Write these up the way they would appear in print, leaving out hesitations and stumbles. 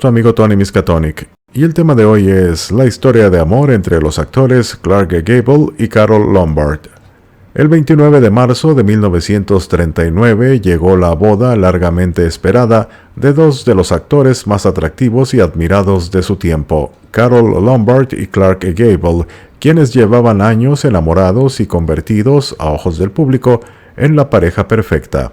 Su amigo Tony Miskatonic, y el tema de hoy es la historia de amor entre los actores Clark Gable y Carole Lombard. El 29 de marzo de 1939 llegó la boda largamente esperada de dos de los actores más atractivos y admirados de su tiempo, Carole Lombard y Clark Gable, quienes llevaban años enamorados y convertidos, a ojos del público, en la pareja perfecta.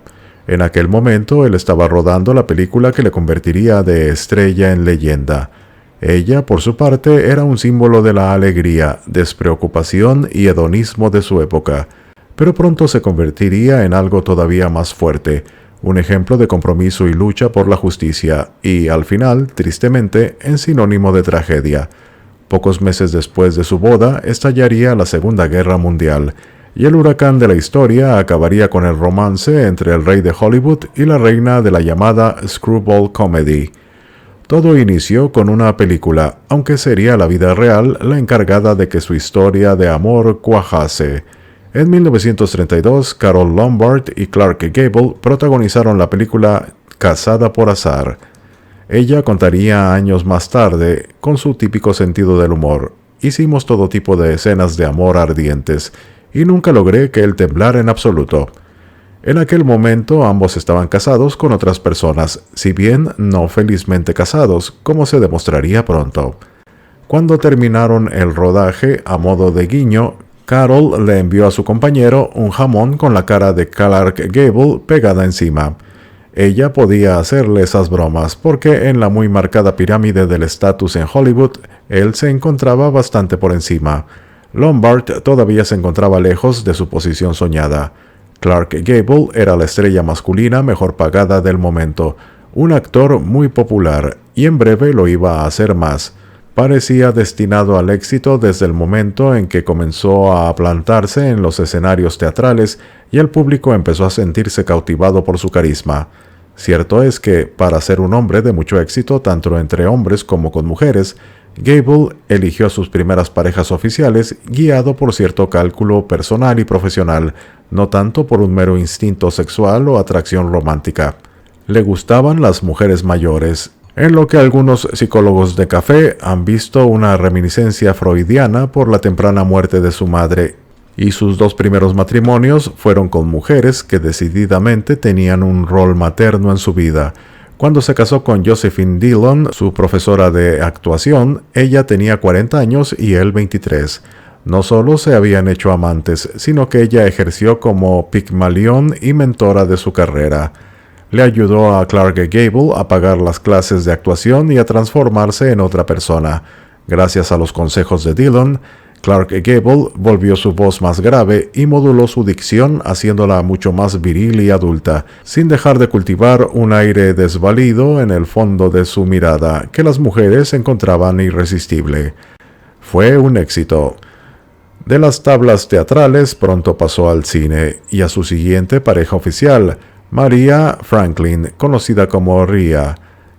En aquel momento él estaba rodando la película que le convertiría de estrella en leyenda. Ella, por su parte, era un símbolo de la alegría, despreocupación y hedonismo de su época, pero pronto se convertiría en algo todavía más fuerte, un ejemplo de compromiso y lucha por la justicia, y, al final, tristemente, en sinónimo de tragedia. Pocos meses después de su boda, estallaría la Segunda Guerra Mundial, y el huracán de la historia acabaría con el romance entre el rey de Hollywood y la reina de la llamada screwball comedy. Todo inició con una película, aunque sería la vida real la encargada de que su historia de amor cuajase. En 1932, Carole Lombard y Clark Gable protagonizaron la película Casada por azar. Ella contaría años más tarde, con su típico sentido del humor: hicimos todo tipo de escenas de amor ardientes, y nunca logré que él temblara en absoluto. En aquel momento ambos estaban casados con otras personas, si bien no felizmente casados, como se demostraría pronto. Cuando terminaron el rodaje, a modo de guiño, Carole le envió a su compañero un jamón con la cara de Clark Gable pegada encima. Ella podía hacerle esas bromas porque en la muy marcada pirámide del estatus en Hollywood, él se encontraba bastante por encima. Lombard todavía se encontraba lejos de su posición soñada. Clark Gable era la estrella masculina mejor pagada del momento, un actor muy popular, y en breve lo iba a hacer más. Parecía destinado al éxito desde el momento en que comenzó a plantarse en los escenarios teatrales y el público empezó a sentirse cautivado por su carisma. Cierto es que, para ser un hombre de mucho éxito tanto entre hombres como con mujeres, Gable eligió a sus primeras parejas oficiales guiado por cierto cálculo personal y profesional, no tanto por un mero instinto sexual o atracción romántica. Le gustaban las mujeres mayores, en lo que algunos psicólogos de café han visto una reminiscencia freudiana por la temprana muerte de su madre, y sus dos primeros matrimonios fueron con mujeres que decididamente tenían un rol materno en su vida. Cuando se casó con Josephine Dillon, su profesora de actuación, ella tenía 40 años y él 23. No solo se habían hecho amantes, sino que ella ejerció como Pigmalión y mentora de su carrera. Le ayudó a Clark Gable a pagar las clases de actuación y a transformarse en otra persona. Gracias a los consejos de Dillon, Clark Gable volvió su voz más grave y moduló su dicción haciéndola mucho más viril y adulta, sin dejar de cultivar un aire desvalido en el fondo de su mirada que las mujeres encontraban irresistible. Fue un éxito. De las tablas teatrales pronto pasó al cine y a su siguiente pareja oficial, Maria Franklin, conocida como Rhea.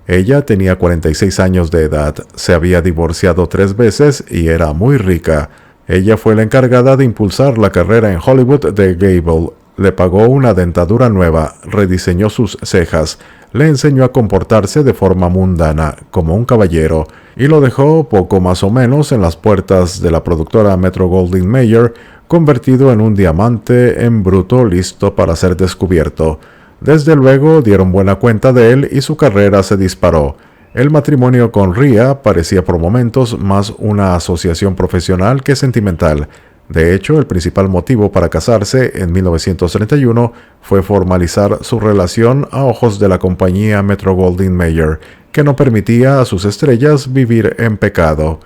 Ella tenía 46 años de edad, se había divorciado 3 veces y era muy rica. Ella fue la encargada de impulsar la carrera en Hollywood de Gable. Le pagó una dentadura nueva, rediseñó sus cejas, le enseñó a comportarse de forma mundana, como un caballero, y lo dejó poco más o menos en las puertas de la productora Metro-Goldwyn-Mayer, convertido en un diamante en bruto listo para ser descubierto. Desde luego dieron buena cuenta de él y su carrera se disparó. El matrimonio con Rhea parecía por momentos más una asociación profesional que sentimental. De hecho, el principal motivo para casarse en 1931 fue formalizar su relación a ojos de la compañía Metro-Goldwyn-Mayer, que no permitía a sus estrellas vivir en pecado.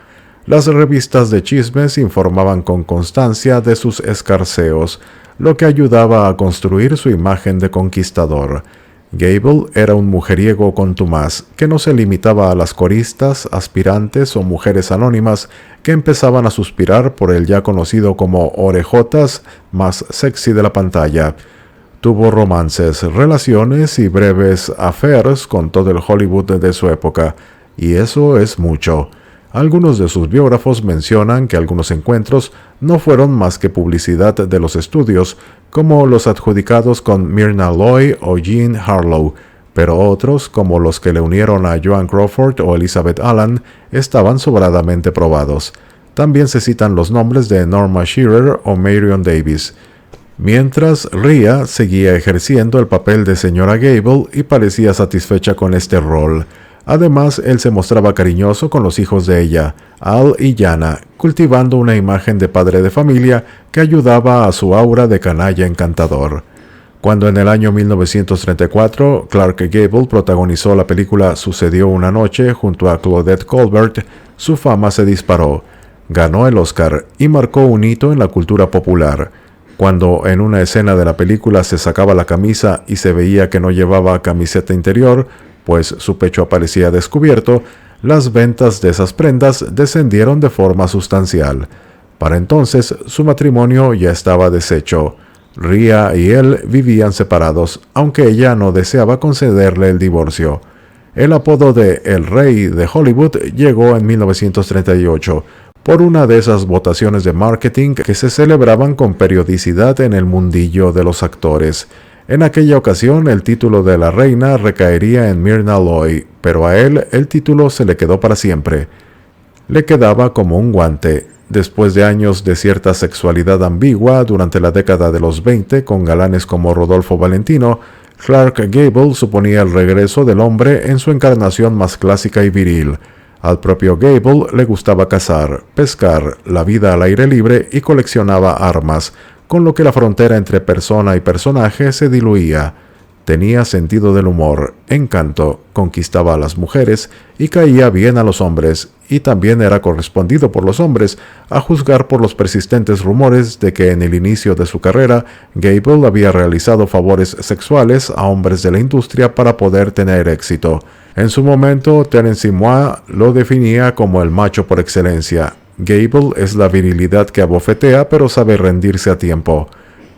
Las revistas de chismes informaban con constancia de sus escarceos, lo que ayudaba a construir su imagen de conquistador. Gable era un mujeriego contumaz, que no se limitaba a las coristas, aspirantes o mujeres anónimas que empezaban a suspirar por el ya conocido como orejotas más sexy de la pantalla. Tuvo romances, relaciones y breves affairs con todo el Hollywood de su época, y eso es mucho. Algunos de sus biógrafos mencionan que algunos encuentros no fueron más que publicidad de los estudios, como los adjudicados con Myrna Loy o Jean Harlow, pero otros, como los que le unieron a Joan Crawford o Elizabeth Allan, estaban sobradamente probados. También se citan los nombres de Norma Shearer o Marion Davies, mientras Rhea seguía ejerciendo el papel de señora Gable y parecía satisfecha con este rol. Además, él se mostraba cariñoso con los hijos de ella, Al y Jana, cultivando una imagen de padre de familia que ayudaba a su aura de canalla encantador. Cuando en el año 1934 Clark Gable protagonizó la película Sucedió una noche junto a Claudette Colbert, su fama se disparó. Ganó el Oscar y marcó un hito en la cultura popular. Cuando en una escena de la película se sacaba la camisa y se veía que no llevaba camiseta interior, pues su pecho aparecía descubierto, las ventas de esas prendas descendieron de forma sustancial. Para entonces, su matrimonio ya estaba deshecho. Rhea y él vivían separados, aunque ella no deseaba concederle el divorcio. El apodo de El Rey de Hollywood llegó en 1938, por una de esas votaciones de marketing que se celebraban con periodicidad en el mundillo de los actores. En aquella ocasión el título de la reina recaería en Myrna Loy, pero a él el título se le quedó para siempre. Le quedaba como un guante. Después de años de cierta sexualidad ambigua durante la década de los 20 con galanes como Rodolfo Valentino, Clark Gable suponía el regreso del hombre en su encarnación más clásica y viril. Al propio Gable le gustaba cazar, pescar, la vida al aire libre y coleccionaba armas, con lo que la frontera entre persona y personaje se diluía. Tenía sentido del humor, encanto, conquistaba a las mujeres y caía bien a los hombres, y también era correspondido por los hombres, a juzgar por los persistentes rumores de que en el inicio de su carrera Gable había realizado favores sexuales a hombres de la industria para poder tener éxito. En su momento, Terence Moix lo definía como el macho por excelencia. Gable es la virilidad que abofetea pero sabe rendirse a tiempo.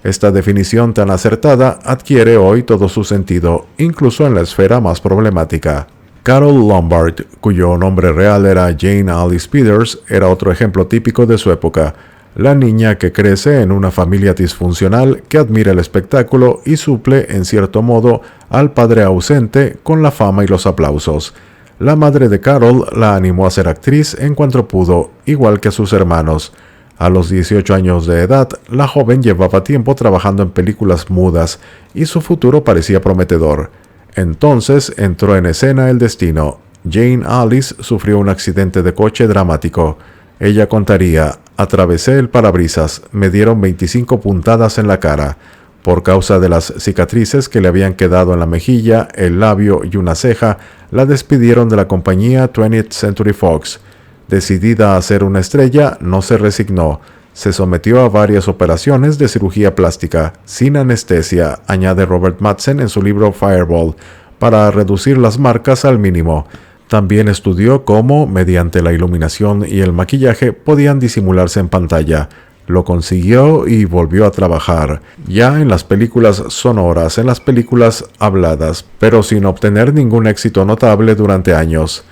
Esta definición tan acertada adquiere hoy todo su sentido, incluso en la esfera más problemática. Carole Lombard, cuyo nombre real era Jane Alice Peters, era otro ejemplo típico de su época. La niña que crece en una familia disfuncional que admira el espectáculo y suple, en cierto modo, al padre ausente con la fama y los aplausos. La madre de Carole la animó a ser actriz en cuanto pudo, igual que a sus hermanos. A los 18 años de edad, la joven llevaba tiempo trabajando en películas mudas y su futuro parecía prometedor. Entonces entró en escena el destino. Jane Alice sufrió un accidente de coche dramático. Ella contaría: atravesé el parabrisas, me dieron 25 puntadas en la cara. Por causa de las cicatrices que le habían quedado en la mejilla, el labio y una ceja, la despidieron de la compañía 20th Century Fox. Decidida a ser una estrella, no se resignó. Se sometió a varias operaciones de cirugía plástica, sin anestesia, añade Robert Madsen en su libro Fireball, para reducir las marcas al mínimo. También estudió cómo, mediante la iluminación y el maquillaje, podían disimularse en pantalla. Lo consiguió y volvió a trabajar, ya en las películas sonoras, en las películas habladas, pero sin obtener ningún éxito notable durante años.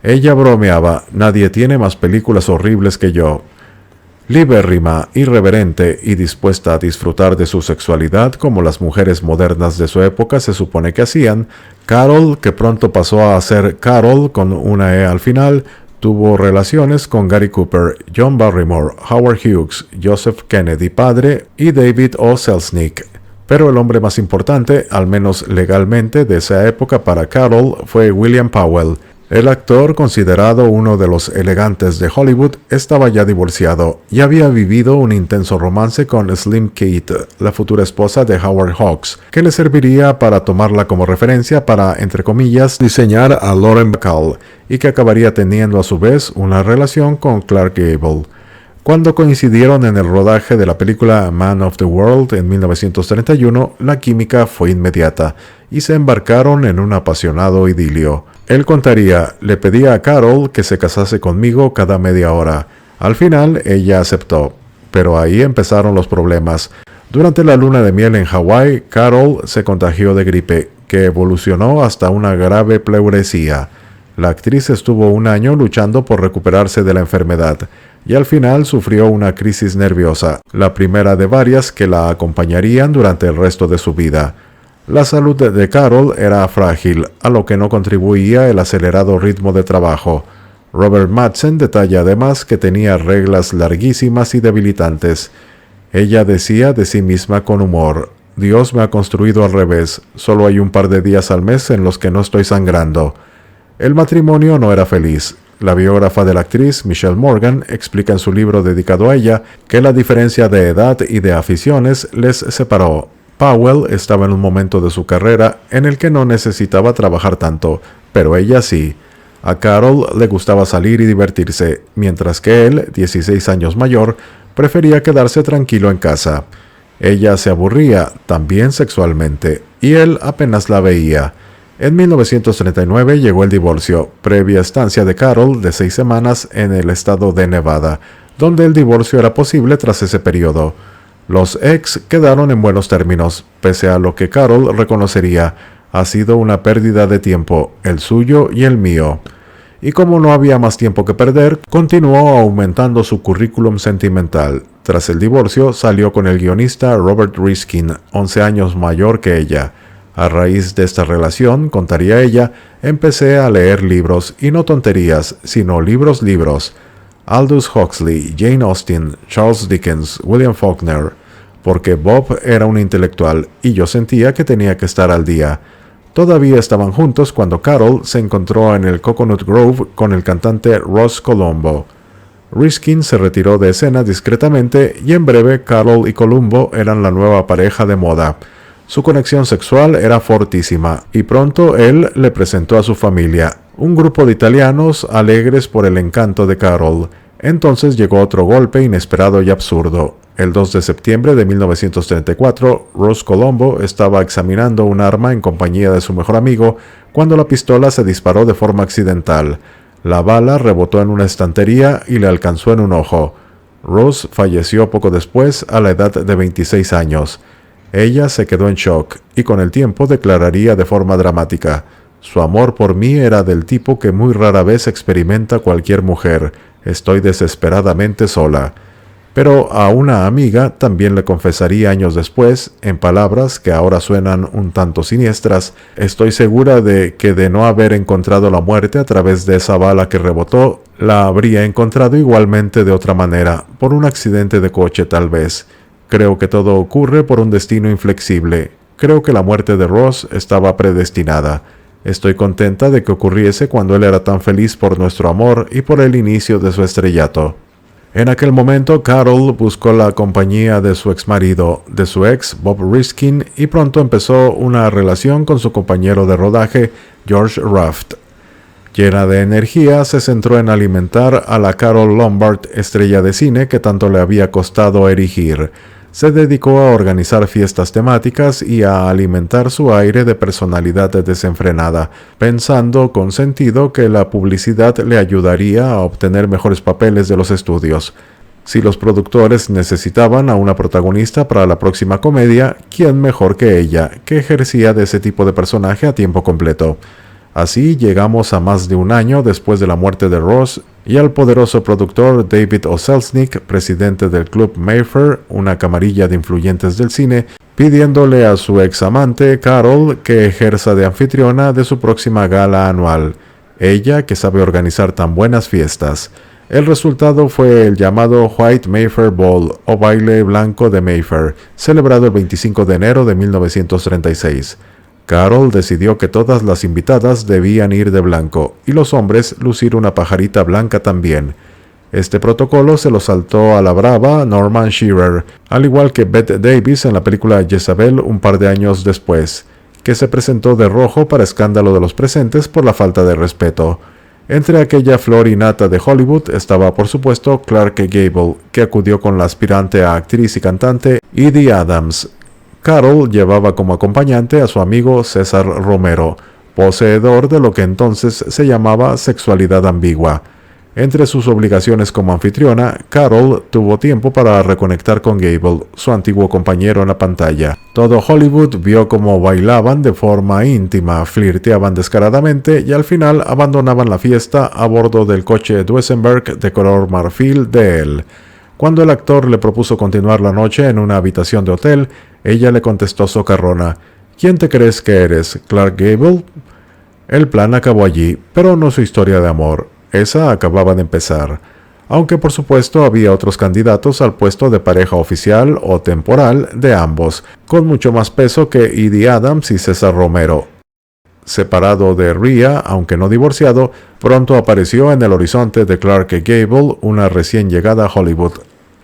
Ella bromeaba: nadie tiene más películas horribles que yo. Libérrima, irreverente y dispuesta a disfrutar de su sexualidad como las mujeres modernas de su época se supone que hacían, Carole, que pronto pasó a ser Carol con una E al final, tuvo relaciones con Gary Cooper, John Barrymore, Howard Hughes, Joseph Kennedy padre y David O. Selznick. Pero el hombre más importante, al menos legalmente, de esa época para Carole fue William Powell. El actor, considerado uno de los elegantes de Hollywood, estaba ya divorciado y había vivido un intenso romance con Slim Kate, la futura esposa de Howard Hawks, que le serviría para tomarla como referencia para, entre comillas, diseñar a Lauren Bacall, y que acabaría teniendo a su vez una relación con Clark Gable. Cuando coincidieron en el rodaje de la película Man of the World en 1931, la química fue inmediata y se embarcaron en un apasionado idilio. Él contaría: le pedía a Carole que se casase conmigo cada media hora. Al final, ella aceptó. Pero ahí empezaron los problemas. Durante la luna de miel en Hawái, Carole se contagió de gripe, que evolucionó hasta una grave pleuresía. La actriz estuvo un año luchando por recuperarse de la enfermedad, y al final sufrió una crisis nerviosa, la primera de varias que la acompañarían durante el resto de su vida. La salud de Carol era frágil, a lo que no contribuía el acelerado ritmo de trabajo. Robert Madsen detalla además que tenía reglas larguísimas y debilitantes. Ella decía de sí misma con humor: «Dios me ha construido al revés, solo hay un par de días al mes en los que no estoy sangrando». El matrimonio no era feliz. La biógrafa de la actriz, Michelle Morgan, explica en su libro dedicado a ella que la diferencia de edad y de aficiones les separó. Powell estaba en un momento de su carrera en el que no necesitaba trabajar tanto, pero ella sí. A Carol le gustaba salir y divertirse, mientras que él, 16 años mayor, prefería quedarse tranquilo en casa. Ella se aburría, también sexualmente, y él apenas la veía. En 1939 llegó el divorcio, previa estancia de Carol de 6 semanas en el estado de Nevada, donde el divorcio era posible tras ese periodo. Los ex quedaron en buenos términos, pese a lo que Carol reconocería: «Ha sido una pérdida de tiempo, el suyo y el mío». Y como no había más tiempo que perder, continuó aumentando su currículum sentimental. Tras el divorcio, salió con el guionista Robert Riskin, 11 años mayor que ella. A raíz de esta relación, contaría ella, empecé a leer libros, y no tonterías, sino libros. Aldous Huxley, Jane Austen, Charles Dickens, William Faulkner, porque Bob era un intelectual y yo sentía que tenía que estar al día. Todavía estaban juntos cuando Carol se encontró en el Coconut Grove con el cantante Ross Colombo. Riskin se retiró de escena discretamente y en breve Carol y Colombo eran la nueva pareja de moda. Su conexión sexual era fortísima y pronto él le presentó a su familia, un grupo de italianos alegres por el encanto de Carol. Entonces llegó otro golpe inesperado y absurdo. El 2 de septiembre de 1934, Ross Colombo estaba examinando un arma en compañía de su mejor amigo cuando la pistola se disparó de forma accidental. La bala rebotó en una estantería y le alcanzó en un ojo. Ross falleció poco después a la edad de 26 años. Ella se quedó en shock y con el tiempo declararía de forma dramática: «Su amor por mí era del tipo que muy rara vez experimenta cualquier mujer. Estoy desesperadamente sola». Pero a una amiga también le confesaría años después, en palabras que ahora suenan un tanto siniestras: «Estoy segura de que de no haber encontrado la muerte a través de esa bala que rebotó, la habría encontrado igualmente de otra manera, por un accidente de coche tal vez. Creo que todo ocurre por un destino inflexible. Creo que la muerte de Ross estaba predestinada. Estoy contenta de que ocurriese cuando él era tan feliz por nuestro amor y por el inicio de su estrellato». En aquel momento, Carol buscó la compañía de su exmarido, de su ex Bob Riskin, y pronto empezó una relación con su compañero de rodaje, George Raft. Llena de energía, se centró en alimentar a la Carol Lombard, estrella de cine que tanto le había costado erigir. Se dedicó a organizar fiestas temáticas y a alimentar su aire de personalidad desenfrenada, pensando con sentido que la publicidad le ayudaría a obtener mejores papeles de los estudios. Si los productores necesitaban a una protagonista para la próxima comedia, ¿quién mejor que ella, que ejercía de ese tipo de personaje a tiempo completo? Así llegamos a más de un año después de la muerte de Ross y al poderoso productor David O. Selznick, presidente del Club Mayfair, una camarilla de influyentes del cine, pidiéndole a su ex amante, Carol, que ejerza de anfitriona de su próxima gala anual. Ella, que sabe organizar tan buenas fiestas. El resultado fue el llamado White Mayfair Ball, o baile blanco de Mayfair, celebrado el 25 de enero de 1936. Carol decidió que todas las invitadas debían ir de blanco, y los hombres lucir una pajarita blanca también. Este protocolo se lo saltó a la brava Norman Shearer, al igual que Bette Davis en la película Jezabel un par de años después, que se presentó de rojo para escándalo de los presentes por la falta de respeto. Entre aquella flor y nata de Hollywood estaba por supuesto Clark Gable, que acudió con la aspirante a actriz y cantante Edie Adams. Carol llevaba como acompañante a su amigo César Romero, poseedor de lo que entonces se llamaba sexualidad ambigua. Entre sus obligaciones como anfitriona, Carol tuvo tiempo para reconectar con Gable, su antiguo compañero en la pantalla. Todo Hollywood vio cómo bailaban de forma íntima, flirteaban descaradamente y al final abandonaban la fiesta a bordo del coche Duesenberg de color marfil de él. Cuando el actor le propuso continuar la noche en una habitación de hotel, ella le contestó socarrona: ¿Quién te crees que eres, Clark Gable? El plan acabó allí, pero no su historia de amor. Esa acababa de empezar. Aunque por supuesto había otros candidatos al puesto de pareja oficial o temporal de ambos, con mucho más peso que Edie Adams y César Romero. Separado de Rhea, aunque no divorciado, pronto apareció en el horizonte de Clark Gable una recién llegada a Hollywood,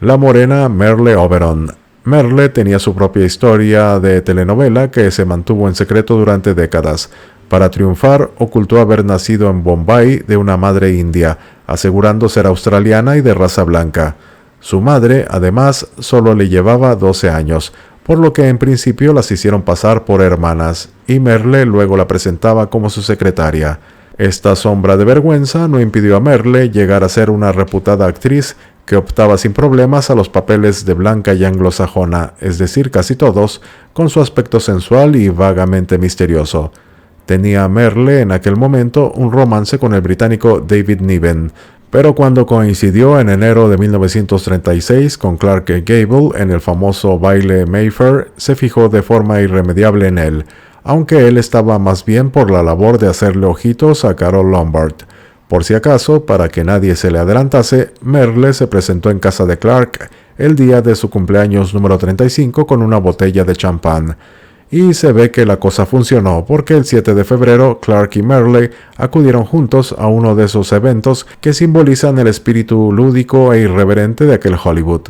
la morena Merle Oberon. Merle tenía su propia historia de telenovela que se mantuvo en secreto durante décadas. Para triunfar, ocultó haber nacido en Bombay de una madre india, asegurando ser australiana y de raza blanca. Su madre, además, solo le llevaba 12 años, por lo que en principio las hicieron pasar por hermanas, y Merle luego la presentaba como su secretaria. Esta sombra de vergüenza no impidió a Merle llegar a ser una reputada actriz que optaba sin problemas a los papeles de blanca y anglosajona, es decir, casi todos, con su aspecto sensual y vagamente misterioso. Tenía Merle en aquel momento un romance con el británico David Niven, pero cuando coincidió en enero de 1936 con Clark Gable en el famoso baile Mayfair, se fijó de forma irremediable en él, aunque él estaba más bien por la labor de hacerle ojitos a Carole Lombard. Por si acaso, para que nadie se le adelantase, Merle se presentó en casa de Clark el día de su cumpleaños número 35 con una botella de champán. Y se ve que la cosa funcionó porque el 7 de febrero Clark y Merle acudieron juntos a uno de esos eventos que simbolizan el espíritu lúdico e irreverente de aquel Hollywood.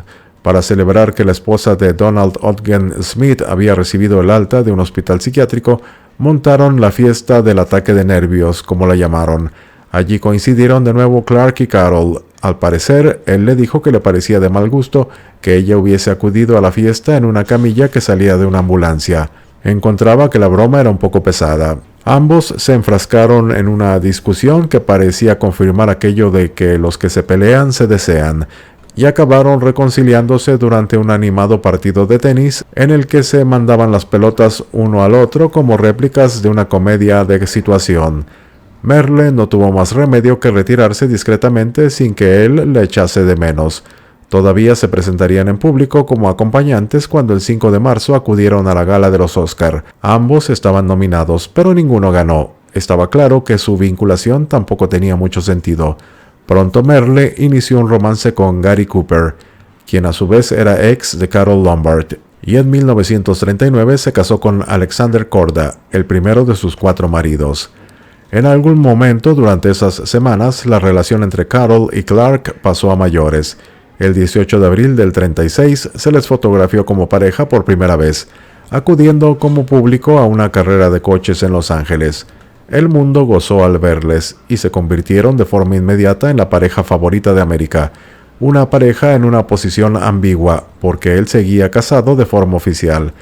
Para celebrar que la esposa de Donald Ogden Smith había recibido el alta de un hospital psiquiátrico, montaron la fiesta del ataque de nervios, como la llamaron. Allí coincidieron de nuevo Clark y Carole. Al parecer, él le dijo que le parecía de mal gusto que ella hubiese acudido a la fiesta en una camilla que salía de una ambulancia. Encontraba que la broma era un poco pesada. Ambos se enfrascaron en una discusión que parecía confirmar aquello de que los que se pelean se desean, y acabaron reconciliándose durante un animado partido de tenis en el que se mandaban las pelotas uno al otro como réplicas de una comedia de situación. Merle no tuvo más remedio que retirarse discretamente sin que él le echase de menos. Todavía se presentarían en público como acompañantes cuando el 5 de marzo acudieron a la gala de los Oscar. Ambos estaban nominados, pero ninguno ganó. Estaba claro que su vinculación tampoco tenía mucho sentido. Pronto Merle inició un romance con Gary Cooper, quien a su vez era ex de Carole Lombard, y en 1939 se casó con Alexander Korda, el primero de sus 4 maridos. En algún momento durante esas semanas, la relación entre Carole y Clark pasó a mayores. El 18 de abril del 36 se les fotografió como pareja por primera vez, acudiendo como público a una carrera de coches en Los Ángeles. El mundo gozó al verles y se convirtieron de forma inmediata en la pareja favorita de América, una pareja en una posición ambigua porque él seguía casado de forma oficial.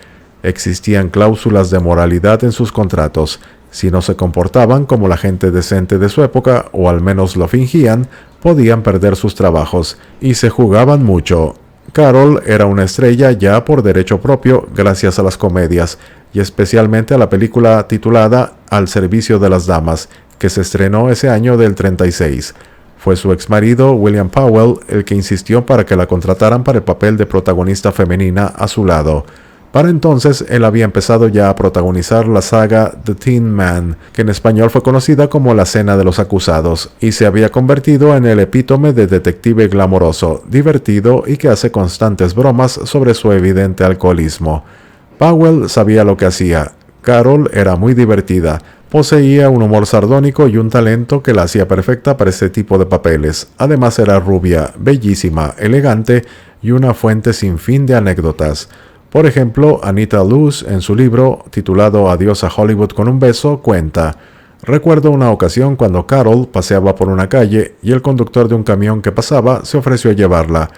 Existían cláusulas de moralidad en sus contratos. Si no se comportaban como la gente decente de su época, o al menos lo fingían, podían perder sus trabajos, y se jugaban mucho. Carole era una estrella ya por derecho propio gracias a las comedias, y especialmente a la película titulada Al servicio de las damas, que se estrenó ese año del 36. Fue su exmarido William Powell el que insistió para que la contrataran para el papel de protagonista femenina a su lado. Para entonces, él había empezado ya a protagonizar la saga The Tin Man, que en español fue conocida como La Cena de los Acusados, y se había convertido en el epítome de detective glamoroso, divertido y que hace constantes bromas sobre su evidente alcoholismo. Powell sabía lo que hacía. Carole era muy divertida, poseía un humor sardónico y un talento que la hacía perfecta para este tipo de papeles. Además era rubia, bellísima, elegante y una fuente sin fin de anécdotas. Por ejemplo, Anita Loos, en su libro titulado Adiós a Hollywood con un beso, cuenta: recuerdo una ocasión cuando Carole paseaba por una calle y el conductor de un camión que pasaba se ofreció a llevarla.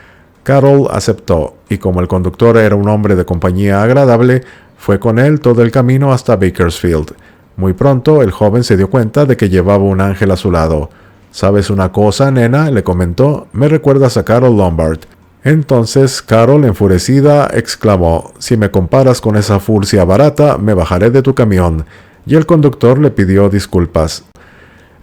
Carole aceptó, y como el conductor era un hombre de compañía agradable, fue con él todo el camino hasta Bakersfield. Muy pronto, el joven se dio cuenta de que llevaba un ángel a su lado. «¿Sabes una cosa, nena?», le comentó, «me recuerdas a Carole Lombard». Entonces Carole, enfurecida, exclamó: «Si me comparas con esa furcia barata, me bajaré de tu camión», y el conductor le pidió disculpas.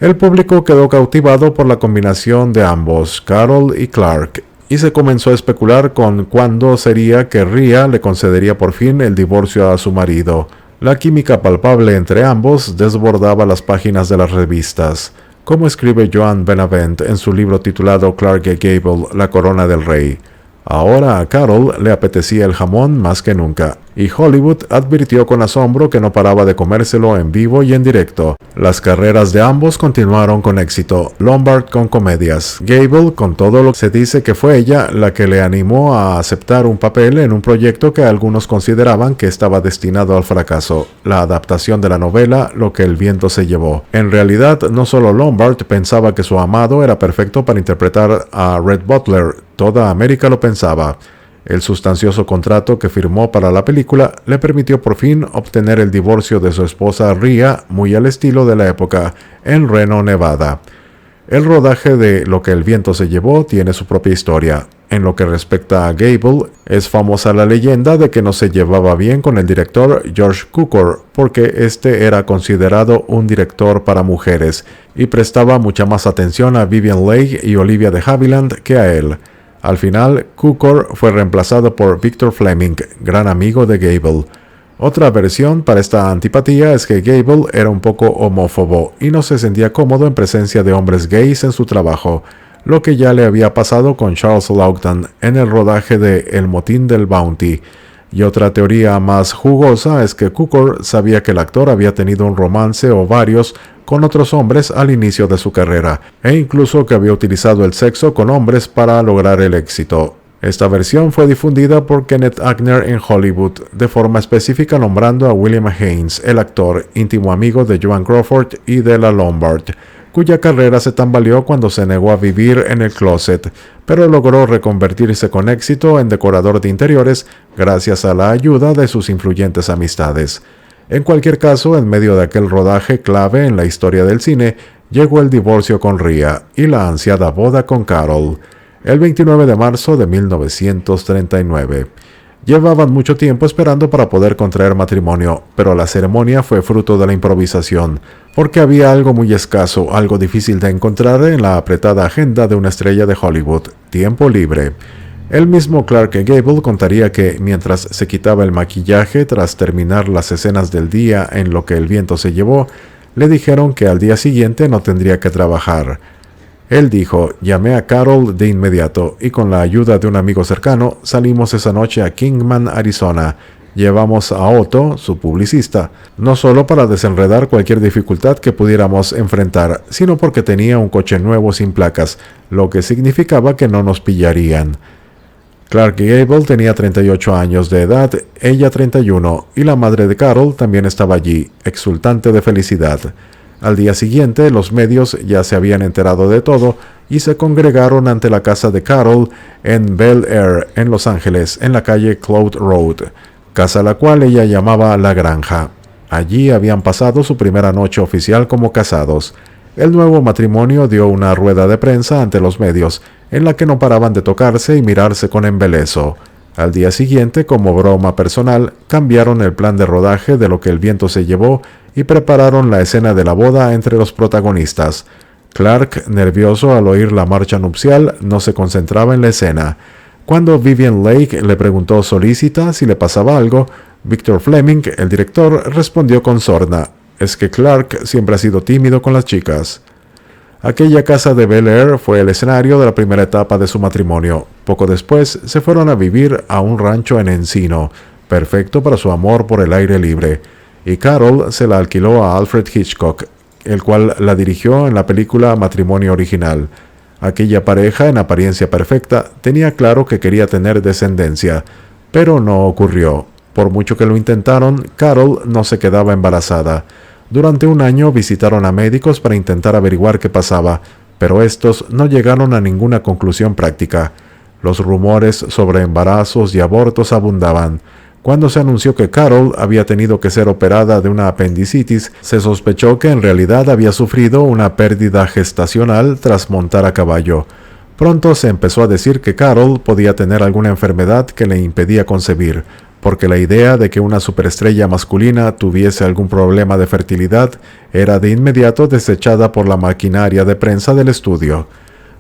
El público quedó cautivado por la combinación de ambos, Carole y Clark, y se comenzó a especular con cuándo sería que Rhea le concedería por fin el divorcio a su marido. La química palpable entre ambos desbordaba las páginas de las revistas, como escribe Joan Benavent en su libro titulado Clark Gable, La corona del rey. Ahora a Carol le apetecía el jamón más que nunca, y Hollywood advirtió con asombro que no paraba de comérselo en vivo y en directo. Las carreras de ambos continuaron con éxito, Lombard con comedias, Gable con todo lo que se dice que fue ella la que le animó a aceptar un papel en un proyecto que algunos consideraban que estaba destinado al fracaso, la adaptación de la novela Lo que el viento se llevó. En realidad, no solo Lombard pensaba que su amado era perfecto para interpretar a Red Butler, toda América lo pensaba. El sustancioso contrato que firmó para la película le permitió por fin obtener el divorcio de su esposa Rhea, muy al estilo de la época, en Reno, Nevada. El rodaje de Lo que el viento se llevó tiene su propia historia. En lo que respecta a Gable, es famosa la leyenda de que no se llevaba bien con el director George Cukor, porque este era considerado un director para mujeres y prestaba mucha más atención a Vivien Leigh y Olivia de Havilland que a él. Al final, Cukor fue reemplazado por Victor Fleming, gran amigo de Gable. Otra versión para esta antipatía es que Gable era un poco homófobo y no se sentía cómodo en presencia de hombres gays en su trabajo, lo que ya le había pasado con Charles Laughton en el rodaje de El motín del Bounty. Y otra teoría más jugosa es que Cukor sabía que el actor había tenido un romance o varios con otros hombres al inicio de su carrera, e incluso que había utilizado el sexo con hombres para lograr el éxito. Esta versión fue difundida por Kenneth Anger en Hollywood, de forma específica nombrando a William Haynes, el actor, íntimo amigo de Joan Crawford y de la Lombard, cuya carrera se tambaleó cuando se negó a vivir en el closet, pero logró reconvertirse con éxito en decorador de interiores gracias a la ayuda de sus influyentes amistades. En cualquier caso, en medio de aquel rodaje clave en la historia del cine, llegó el divorcio con Rhea y la ansiada boda con Carol, el 29 de marzo de 1939. Llevaban mucho tiempo esperando para poder contraer matrimonio, pero la ceremonia fue fruto de la improvisación, porque había algo muy escaso, algo difícil de encontrar en la apretada agenda de una estrella de Hollywood: tiempo libre. El mismo Clark Gable contaría que, mientras se quitaba el maquillaje tras terminar las escenas del día en Lo que el viento se llevó, le dijeron que al día siguiente no tendría que trabajar. Él dijo: llamé a Carol de inmediato y con la ayuda de un amigo cercano salimos esa noche a Kingman, Arizona. Llevamos a Otto, su publicista, no solo para desenredar cualquier dificultad que pudiéramos enfrentar, sino porque tenía un coche nuevo sin placas, lo que significaba que no nos pillarían. Clark Gable tenía 38 años de edad, ella 31, y la madre de Carol también estaba allí, exultante de felicidad. Al día siguiente, los medios ya se habían enterado de todo y se congregaron ante la casa de Carol en Bel Air, en Los Ángeles, en la calle Cloud Road, casa a la cual ella llamaba La Granja. Allí habían pasado su primera noche oficial como casados. El nuevo matrimonio dio una rueda de prensa ante los medios, en la que no paraban de tocarse y mirarse con embeleso. Al día siguiente, como broma personal, cambiaron el plan de rodaje de Lo que el viento se llevó y prepararon la escena de la boda entre los protagonistas. Clark, nervioso al oír la marcha nupcial, no se concentraba en la escena. Cuando Vivien Leigh le preguntó solícita si le pasaba algo, Victor Fleming, el director, respondió con sorna: es que Clark siempre ha sido tímido con las chicas. Aquella casa de Bel Air fue el escenario de la primera etapa de su matrimonio. Poco después se fueron a vivir a un rancho en Encino, perfecto para su amor por el aire libre, y Carol se la alquiló a Alfred Hitchcock, el cual la dirigió en la película Matrimonio Original. Aquella pareja, en apariencia perfecta, tenía claro que quería tener descendencia, pero no ocurrió. Por mucho que lo intentaron, Carol no se quedaba embarazada. Durante un año visitaron a médicos para intentar averiguar qué pasaba, pero estos no llegaron a ninguna conclusión práctica. Los rumores sobre embarazos y abortos abundaban. Cuando se anunció que Carol había tenido que ser operada de una apendicitis, se sospechó que en realidad había sufrido una pérdida gestacional tras montar a caballo. Pronto se empezó a decir que Carol podía tener alguna enfermedad que le impedía concebir, porque la idea de que una superestrella masculina tuviese algún problema de fertilidad era de inmediato desechada por la maquinaria de prensa del estudio.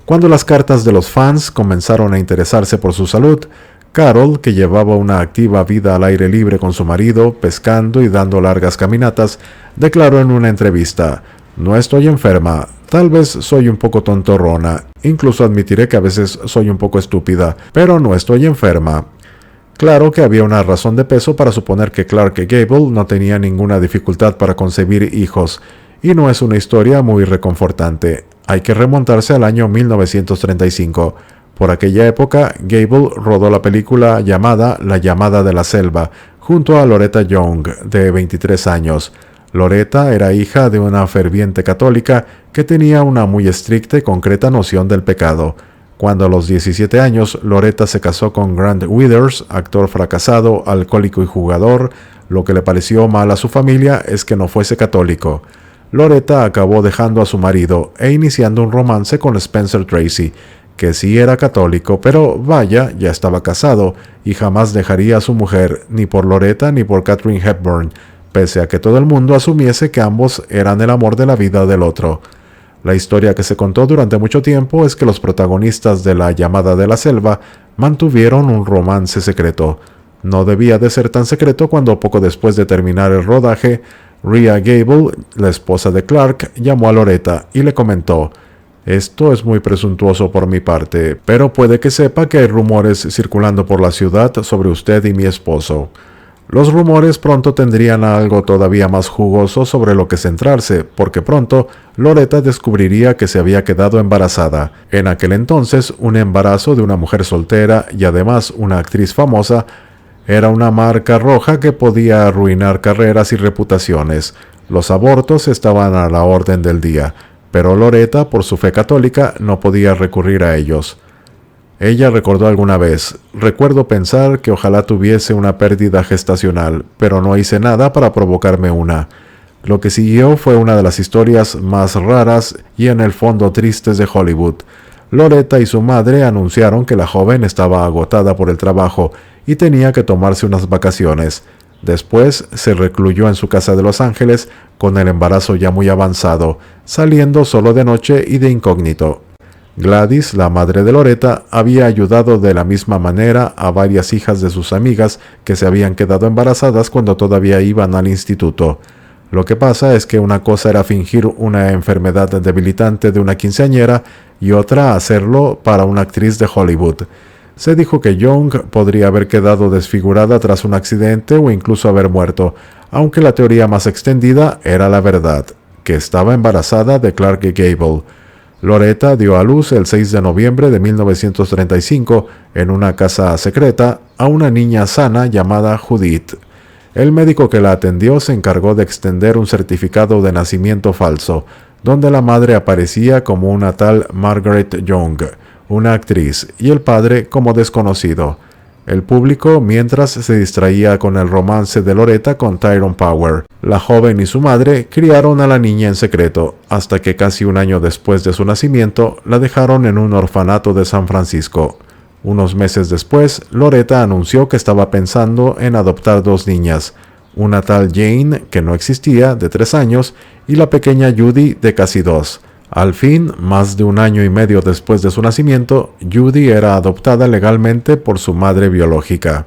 Cuando las cartas de los fans comenzaron a interesarse por su salud, Carol, que llevaba una activa vida al aire libre con su marido, pescando y dando largas caminatas, declaró en una entrevista: «No estoy enferma, tal vez soy un poco tontorrona, incluso admitiré que a veces soy un poco estúpida, pero no estoy enferma». Claro que había una razón de peso para suponer que Clark Gable no tenía ninguna dificultad para concebir hijos, y no es una historia muy reconfortante. Hay que remontarse al año 1935. Por aquella época, Gable rodó la película llamada La llamada de la selva, junto a Loretta Young, de 23 años. Loretta era hija de una ferviente católica que tenía una muy estricta y concreta noción del pecado. Cuando a los 17 años, Loretta se casó con Grant Withers, actor fracasado, alcohólico y jugador. Lo que le pareció mal a su familia es que no fuese católico. Loretta acabó dejando a su marido e iniciando un romance con Spencer Tracy, que sí era católico, pero vaya, ya estaba casado y jamás dejaría a su mujer, ni por Loretta ni por Katharine Hepburn, pese a que todo el mundo asumiese que ambos eran el amor de la vida del otro. La historia que se contó durante mucho tiempo es que los protagonistas de La llamada de la selva mantuvieron un romance secreto. No debía de ser tan secreto cuando poco después de terminar el rodaje, Rhea Gable, la esposa de Clark, llamó a Loretta y le comentó: «Esto es muy presuntuoso por mi parte, pero puede que sepa que hay rumores circulando por la ciudad sobre usted y mi esposo». Los rumores pronto tendrían algo todavía más jugoso sobre lo que centrarse, porque pronto Loretta descubriría que se había quedado embarazada. En aquel entonces, un embarazo de una mujer soltera y además una actriz famosa era una marca roja que podía arruinar carreras y reputaciones. Los abortos estaban a la orden del día, pero Loretta, por su fe católica, no podía recurrir a ellos. Ella recordó alguna vez: «Recuerdo pensar que ojalá tuviese una pérdida gestacional, pero no hice nada para provocarme una». Lo que siguió fue una de las historias más raras y en el fondo tristes de Hollywood. Loretta y su madre anunciaron que la joven estaba agotada por el trabajo y tenía que tomarse unas vacaciones. Después se recluyó en su casa de Los Ángeles con el embarazo ya muy avanzado, saliendo solo de noche y de incógnito. Gladys, la madre de Loretta, había ayudado de la misma manera a varias hijas de sus amigas que se habían quedado embarazadas cuando todavía iban al instituto. Lo que pasa es que una cosa era fingir una enfermedad debilitante de una quinceañera y otra hacerlo para una actriz de Hollywood. Se dijo que Young podría haber quedado desfigurada tras un accidente o incluso haber muerto, aunque la teoría más extendida era la verdad, que estaba embarazada de Clark Gable. Loretta dio a luz el 6 de noviembre de 1935 en una casa secreta a una niña sana llamada Judith. El médico que la atendió se encargó de extender un certificado de nacimiento falso, donde la madre aparecía como una tal Margaret Young, una actriz, y el padre como desconocido. El público, mientras, se distraía con el romance de Loretta con Tyrone Power. La joven y su madre criaron a la niña en secreto, hasta que casi un año después de su nacimiento la dejaron en un orfanato de San Francisco. Unos meses después, Loretta anunció que estaba pensando en adoptar dos niñas, una tal Jane, que no existía, de 3 años, y la pequeña Judy, de casi 2. Al fin, más de un año y medio después de su nacimiento, Judy era adoptada legalmente por su madre biológica.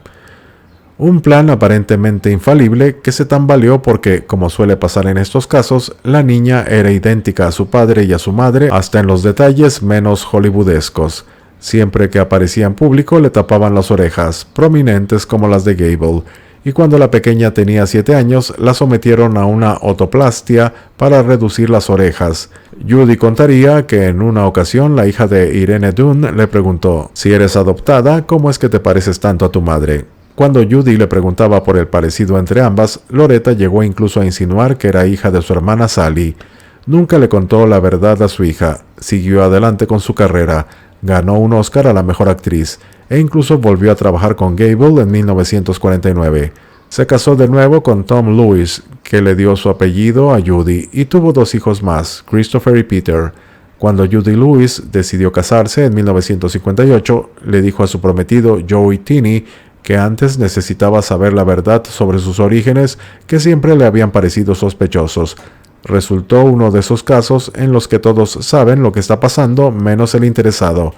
Un plan aparentemente infalible que se tambaleó porque, como suele pasar en estos casos, la niña era idéntica a su padre y a su madre hasta en los detalles menos hollywoodescos. Siempre que aparecía en público le tapaban las orejas, prominentes como las de Gable, y cuando la pequeña tenía 7 años la sometieron a una otoplastia para reducir las orejas. Judy contaría que en una ocasión la hija de Irene Dunne le preguntó: «Si eres adoptada, ¿cómo es que te pareces tanto a tu madre?». Cuando Judy le preguntaba por el parecido entre ambas, Loretta llegó incluso a insinuar que era hija de su hermana Sally. Nunca le contó la verdad a su hija, siguió adelante con su carrera, ganó un Oscar a la mejor actriz, e incluso volvió a trabajar con Gable en 1949. Se casó de nuevo con Tom Lewis, que le dio su apellido a Judy, y tuvo 2 hijos más, Christopher y Peter. Cuando Judy Lewis decidió casarse en 1958, le dijo a su prometido Joey Tinney que antes necesitaba saber la verdad sobre sus orígenes, que siempre le habían parecido sospechosos. Resultó uno de esos casos en los que todos saben lo que está pasando menos el interesado.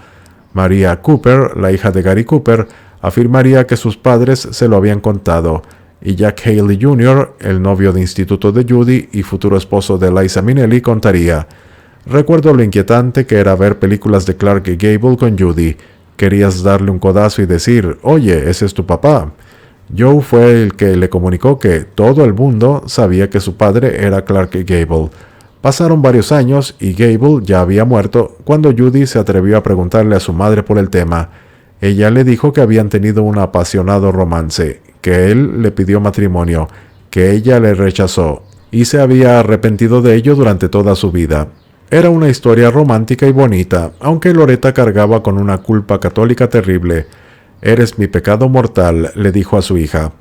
Maria Cooper, la hija de Gary Cooper, afirmaría que sus padres se lo habían contado, y Jack Haley Jr., el novio de instituto de Judy y futuro esposo de Liza Minnelli, contaría: «Recuerdo lo inquietante que era ver películas de Clark Gable con Judy. Querías darle un codazo y decir, oye, ese es tu papá». Joe fue el que le comunicó que todo el mundo sabía que su padre era Clark Gable. Pasaron varios años y Gable ya había muerto cuando Judy se atrevió a preguntarle a su madre por el tema. Ella le dijo que habían tenido un apasionado romance, que él le pidió matrimonio, que ella le rechazó y se había arrepentido de ello durante toda su vida. Era una historia romántica y bonita, aunque Loretta cargaba con una culpa católica terrible. «Eres mi pecado mortal», le dijo a su hija.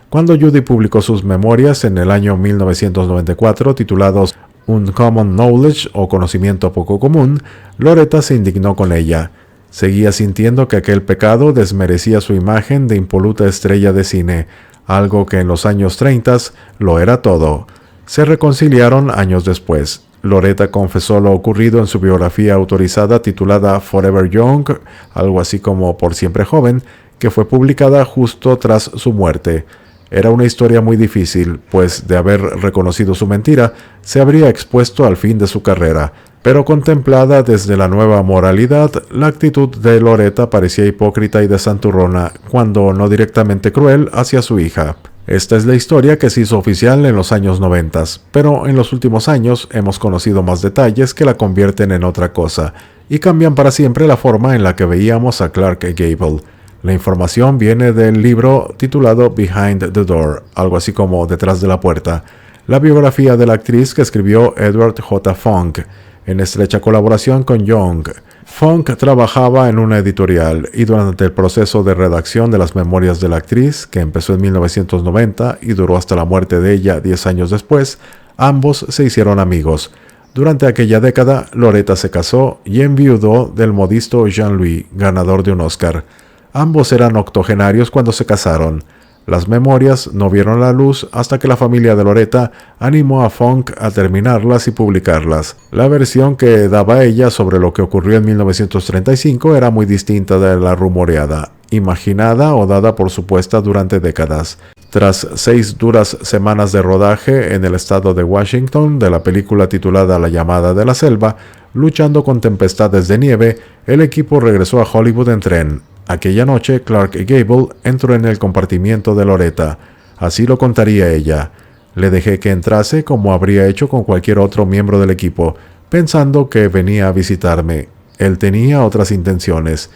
Cuando Judy publicó sus memorias en el año 1994, titulados Uncommon Knowledge o Conocimiento Poco Común, Loretta se indignó con ella. Seguía sintiendo que aquel pecado desmerecía su imagen de impoluta estrella de cine, algo que en los años 30 lo era todo. Se reconciliaron años después. Loretta confesó lo ocurrido en su biografía autorizada titulada Forever Young, algo así como Por Siempre Joven, que fue publicada justo tras su muerte. Era una historia muy difícil, pues de haber reconocido su mentira, se habría expuesto al fin de su carrera. Pero contemplada desde la nueva moralidad, la actitud de Loretta parecía hipócrita y desanturrona, cuando no directamente cruel, hacia su hija. Esta es la historia que se hizo oficial en los años 90, pero en los últimos años hemos conocido más detalles que la convierten en otra cosa, y cambian para siempre la forma en la que veíamos a Clark Gable. La información viene del libro titulado Behind the Door, algo así como Detrás de la Puerta, la biografía de la actriz que escribió Edward J. Funk, en estrecha colaboración con Young. Funk trabajaba en una editorial y durante el proceso de redacción de las memorias de la actriz, que empezó en 1990 y duró hasta la muerte de ella 10 años después, ambos se hicieron amigos. Durante aquella década, Loretta se casó y enviudó del modisto Jean-Louis, ganador de un Oscar. Ambos eran octogenarios cuando se casaron. Las memorias no vieron la luz hasta que la familia de Loretta animó a Funk a terminarlas y publicarlas. La versión que daba ella sobre lo que ocurrió en 1935 era muy distinta de la rumoreada, imaginada o dada por supuesta durante décadas. Tras 6 duras semanas de rodaje en el estado de Washington de la película titulada La llamada de la selva, luchando con tempestades de nieve, el equipo regresó a Hollywood en tren. Aquella noche, Clark Gable entró en el compartimiento de Loretta. Así lo contaría ella. Le dejé que entrase como habría hecho con cualquier otro miembro del equipo, pensando que venía a visitarme. Él tenía otras intenciones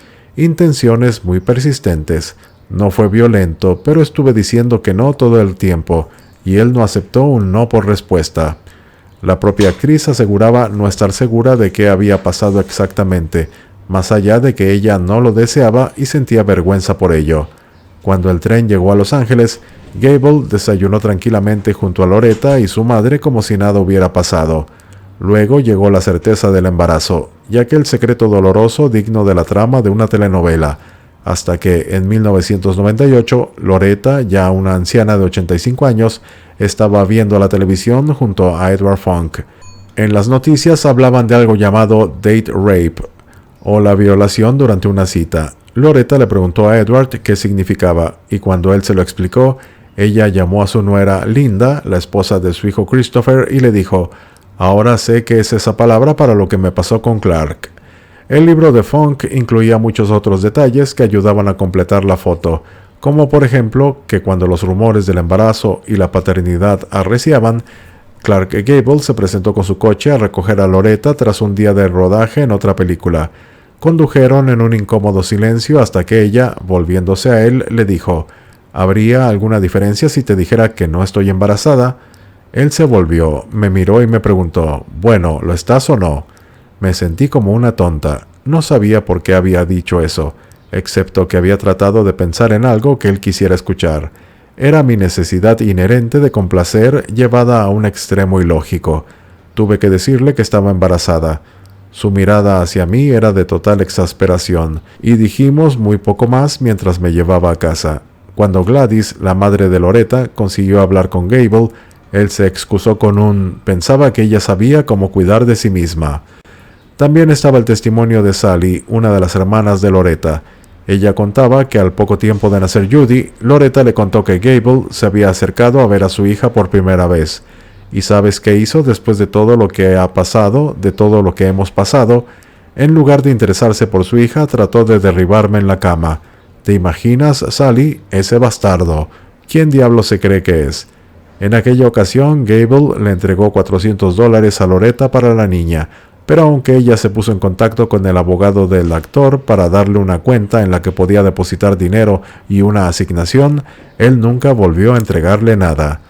muy persistentes. No fue violento, pero estuve diciendo que no todo el tiempo, y él no aceptó un no por respuesta. La propia actriz aseguraba no estar segura de qué había pasado exactamente, más allá de que ella no lo deseaba y sentía vergüenza por ello. Cuando el tren llegó a Los Ángeles, Gable desayunó tranquilamente junto a Loretta y su madre como si nada hubiera pasado. Luego llegó la certeza del embarazo, y aquel secreto doloroso digno de la trama de una telenovela, hasta que en 1998 Loretta, ya una anciana de 85 años, estaba viendo la televisión junto a Edward Funk. En las noticias hablaban de algo llamado date rape, o la violación durante una cita. Loretta le preguntó a Edward qué significaba, y cuando él se lo explicó, ella llamó a su nuera Linda, la esposa de su hijo Christopher, y le dijo: «Ahora sé qué es esa palabra para lo que me pasó con Clark». El libro de Funk incluía muchos otros detalles que ayudaban a completar la foto, como por ejemplo que cuando los rumores del embarazo y la paternidad arreciaban, Clark Gable se presentó con su coche a recoger a Loretta tras un día de rodaje en otra película. Condujeron en un incómodo silencio hasta que ella, volviéndose a él, le dijo: «¿Habría alguna diferencia si te dijera que no estoy embarazada?». Él se volvió, me miró y me preguntó: «Bueno, ¿lo estás o no?». Me sentí como una tonta. No sabía por qué había dicho eso, excepto que había tratado de pensar en algo que él quisiera escuchar. Era mi necesidad inherente de complacer llevada a un extremo ilógico. Tuve que decirle que estaba embarazada. Su mirada hacia mí era de total exasperación, y dijimos muy poco más mientras me llevaba a casa. Cuando Gladys, la madre de Loretta, consiguió hablar con Gable, él se excusó con un «pensaba que ella sabía cómo cuidar de sí misma». También estaba el testimonio de Sally, una de las hermanas de Loretta. Ella contaba que al poco tiempo de nacer Judy, Loretta le contó que Gable se había acercado a ver a su hija por primera vez. ¿Y sabes qué hizo después de todo lo que ha pasado, de todo lo que hemos pasado? En lugar de interesarse por su hija, trató de derribarme en la cama. ¿Te imaginas, Sally? Ese bastardo. ¿Quién diablo se cree que es? En aquella ocasión, Gable le entregó $400 a Loretta para la niña, pero aunque ella se puso en contacto con el abogado del actor para darle una cuenta en la que podía depositar dinero y una asignación, él nunca volvió a entregarle nada.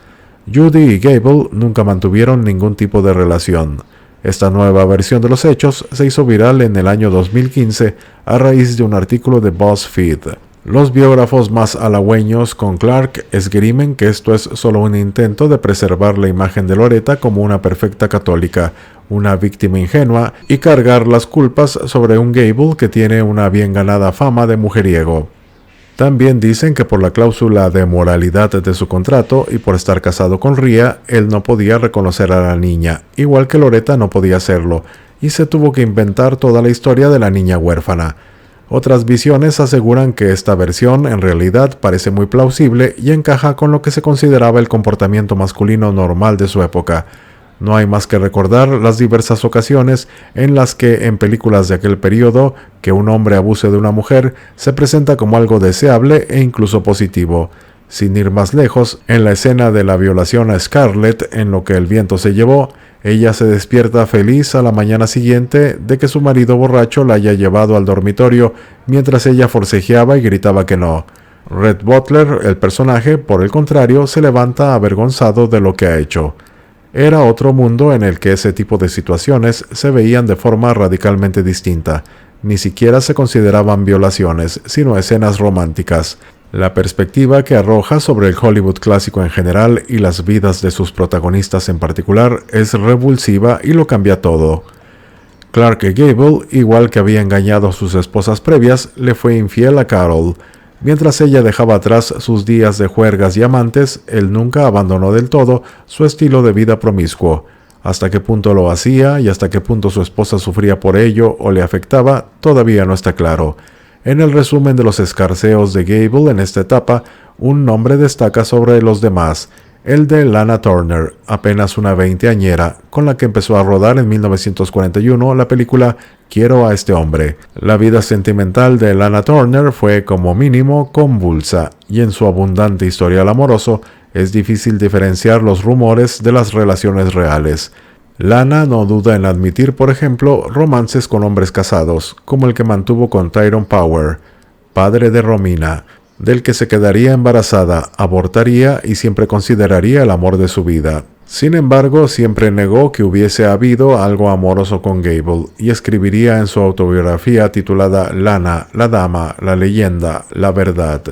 Judy y Gable nunca mantuvieron ningún tipo de relación. Esta nueva versión de los hechos se hizo viral en el año 2015 a raíz de un artículo de BuzzFeed. Los biógrafos más halagüeños con Clark esgrimen que esto es solo un intento de preservar la imagen de Loretta como una perfecta católica, una víctima ingenua, y cargar las culpas sobre un Gable que tiene una bien ganada fama de mujeriego. También dicen que por la cláusula de moralidad de su contrato y por estar casado con Rhea, él no podía reconocer a la niña, igual que Loretta no podía hacerlo, y se tuvo que inventar toda la historia de la niña huérfana. Otras visiones aseguran que esta versión en realidad parece muy plausible y encaja con lo que se consideraba el comportamiento masculino normal de su época. No hay más que recordar las diversas ocasiones en las que en películas de aquel periodo que un hombre abuse de una mujer se presenta como algo deseable e incluso positivo. Sin ir más lejos, en la escena de la violación a Scarlett en Lo que el viento se llevó, ella se despierta feliz a la mañana siguiente de que su marido borracho la haya llevado al dormitorio mientras ella forcejeaba y gritaba que no. Rhett Butler, el personaje, por el contrario, se levanta avergonzado de lo que ha hecho. Era otro mundo en el que ese tipo de situaciones se veían de forma radicalmente distinta. Ni siquiera se consideraban violaciones, sino escenas románticas. La perspectiva que arroja sobre el Hollywood clásico en general y las vidas de sus protagonistas en particular es revulsiva y lo cambia todo. Clark Gable, igual que había engañado a sus esposas previas, le fue infiel a Carol. Mientras ella dejaba atrás sus días de juergas y amantes, él nunca abandonó del todo su estilo de vida promiscuo. Hasta qué punto lo hacía y hasta qué punto su esposa sufría por ello o le afectaba, todavía no está claro. En el resumen de los escarceos de Gable en esta etapa, un nombre destaca sobre los demás, el de Lana Turner, apenas una veinteañera, con la que empezó a rodar en 1941 la película Quiero a este hombre. La vida sentimental de Lana Turner fue como mínimo convulsa, y en su abundante historial amoroso es difícil diferenciar los rumores de las relaciones reales. Lana no duda en admitir, por ejemplo, romances con hombres casados, como el que mantuvo con Tyrone Power, padre de Romina, del que se quedaría embarazada, abortaría y siempre consideraría el amor de su vida. Sin embargo, siempre negó que hubiese habido algo amoroso con Gable y escribiría en su autobiografía titulada Lana, la dama, la leyenda, la verdad.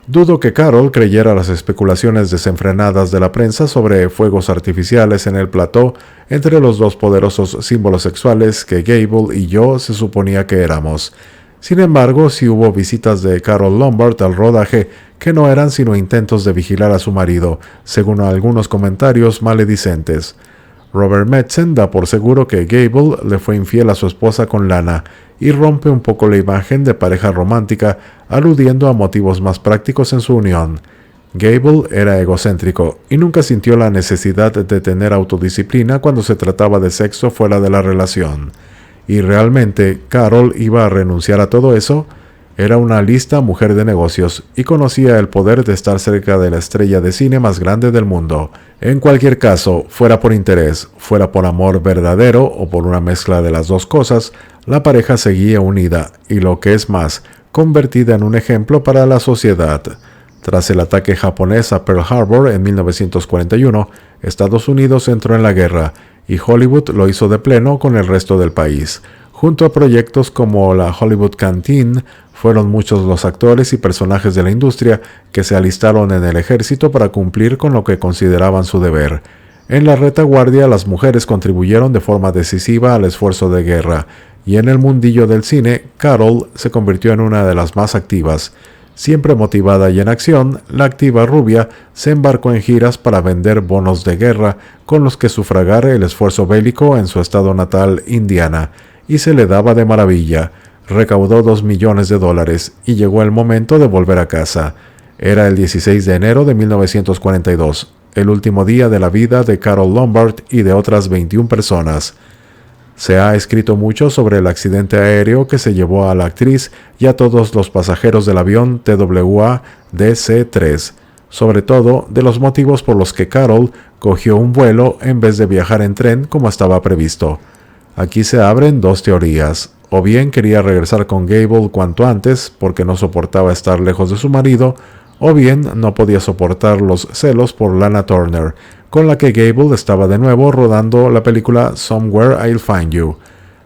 Dudo que Carol creyera las especulaciones desenfrenadas de la prensa sobre fuegos artificiales en el plató entre los dos poderosos símbolos sexuales que Gable y yo se suponía que éramos. Sin embargo, sí hubo visitas de Carol Lombard al rodaje que no eran sino intentos de vigilar a su marido, según algunos comentarios maledicentes. Robert Metzen da por seguro que Gable le fue infiel a su esposa con Lana y rompe un poco la imagen de pareja romántica, aludiendo a motivos más prácticos en su unión. Gable era egocéntrico y nunca sintió la necesidad de tener autodisciplina cuando se trataba de sexo fuera de la relación. ¿Y realmente Carol iba a renunciar a todo eso? Era una lista mujer de negocios y conocía el poder de estar cerca de la estrella de cine más grande del mundo. En cualquier caso, fuera por interés, fuera por amor verdadero o por una mezcla de las dos cosas, la pareja seguía unida y, lo que es más, convertida en un ejemplo para la sociedad. Tras el ataque japonés a Pearl Harbor en 1941, Estados Unidos entró en la guerra y Hollywood lo hizo de pleno con el resto del país. Junto a proyectos como la Hollywood Canteen, fueron muchos los actores y personajes de la industria que se alistaron en el ejército para cumplir con lo que consideraban su deber. En la retaguardia, las mujeres contribuyeron de forma decisiva al esfuerzo de guerra, y en el mundillo del cine, Carol se convirtió en una de las más activas. Siempre motivada y en acción, la activa rubia se embarcó en giras para vender bonos de guerra con los que sufragar el esfuerzo bélico en su estado natal, Indiana, y se le daba de maravilla. Recaudó $2 millones y llegó el momento de volver a casa. Era el 16 de enero de 1942, el último día de la vida de Carole Lombard y de otras 21 personas. Se ha escrito mucho sobre el accidente aéreo que se llevó a la actriz y a todos los pasajeros del avión TWA DC-3, sobre todo de los motivos por los que Carole cogió un vuelo en vez de viajar en tren como estaba previsto. Aquí se abren dos teorías. O bien quería regresar con Gable cuanto antes porque no soportaba estar lejos de su marido, o bien no podía soportar los celos por Lana Turner, con la que Gable estaba de nuevo rodando la película Somewhere I'll Find You.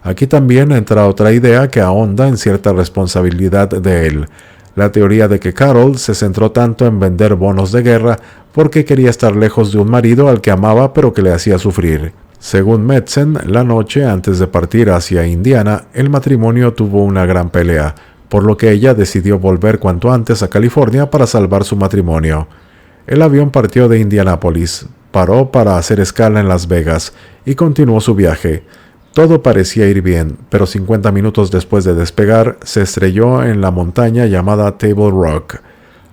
Aquí también entra otra idea que ahonda en cierta responsabilidad de él, la teoría de que Carole se centró tanto en vender bonos de guerra porque quería estar lejos de un marido al que amaba pero que le hacía sufrir. Según Metzen, la noche antes de partir hacia Indiana, el matrimonio tuvo una gran pelea, por lo que ella decidió volver cuanto antes a California para salvar su matrimonio. El avión partió de Indianápolis, paró para hacer escala en Las Vegas y continuó su viaje. Todo parecía ir bien, pero 50 minutos después de despegar, se estrelló en la montaña llamada Table Rock.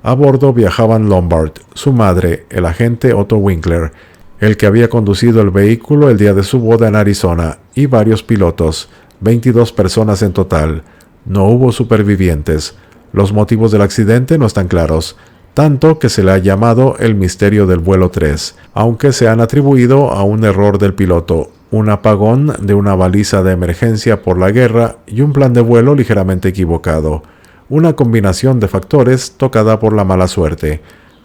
A bordo viajaban Lombard, su madre, el agente Otto Winkler, el que había conducido el vehículo el día de su boda en Arizona, y varios pilotos, 22 personas en total. No hubo supervivientes. Los motivos del accidente no están claros, tanto que se le ha llamado el misterio del vuelo 3, aunque se han atribuido a un error del piloto, un apagón de una baliza de emergencia por la guerra y un plan de vuelo ligeramente equivocado. Una combinación de factores tocada por la mala suerte.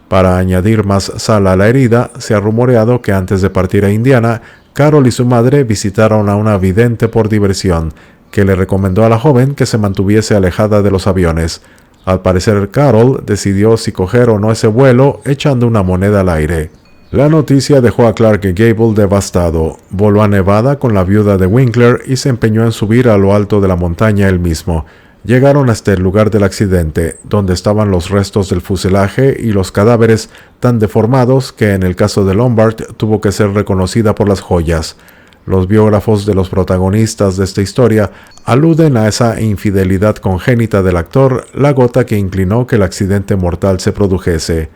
Para añadir más sal a la herida, se ha rumoreado que antes de partir a Indiana, Carole y su madre visitaron a una vidente por diversión, que le recomendó a la joven que se mantuviese alejada de los aviones. Al parecer, Carole decidió si coger o no ese vuelo, echando una moneda al aire. La noticia dejó a Clark Gable devastado. Voló a Nevada con la viuda de Winkler y se empeñó en subir a lo alto de la montaña él mismo. Llegaron hasta el lugar del accidente, donde estaban los restos del fuselaje y los cadáveres tan deformados que en el caso de Lombard tuvo que ser reconocida por las joyas. Los biógrafos de los protagonistas de esta historia aluden a esa infidelidad congénita del actor, la gota que inclinó que el accidente mortal se produjese.